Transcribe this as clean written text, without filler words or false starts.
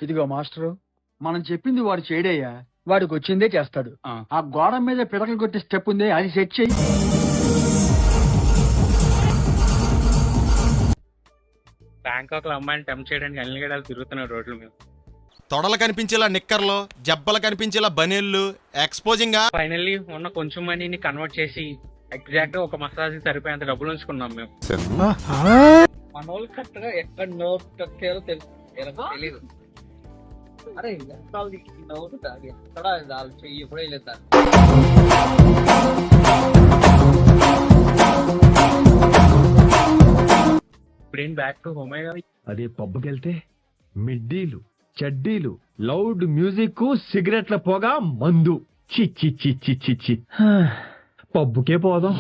ఇదిగో మాస్టరు, మనం చెప్పింది వాడు చేయడయ్యా. వాడికి వచ్చిందే చేస్తాడు. ఆ గోడ మీద పిడకలు కొట్టే స్టెప్ ఉంది, అది సెట్ చెయ్యి. బ్యాంకాక్ లో అమ్మాయిని టెంప్ చేయడానికి అన్ని గడాలు తిరుగుతున్నారు రోడ్ల మీద. తొడలు కనిపించేలా నిక్కర్లు, జబ్బలు కనిపించేలా బనీళ్లు, ఎక్స్పోజింగ్. ఫైనల్లీ ఉన్న కొంచెం మనీని కన్వర్ట్ చేసి ఎగ్జాక్ట్ గా ఒక మసాజ్ సరిపోయేంత డబ్బులు ఉంచుకున్నాం మేము. మన వాళ్ళు కరెక్ట్ గా ఎక్కడ నోట్ తొక్కారో తెలీదు. అరే నోట్ ఎక్కడ వాళ్ళు చెయ్యి కూడా వెళ్ళేదా. ఇప్పుడేం బ్యాక్ టు హోమే కదా. అదే పబ్కి వెళ్తే మిడ్డీలు, చెడ్డీలు, లౌడ్ మ్యూజిక్, సిగరెట్ల పొగ, మందు. చి చి చి చి చి చి. పబ్బుకే పోదాం.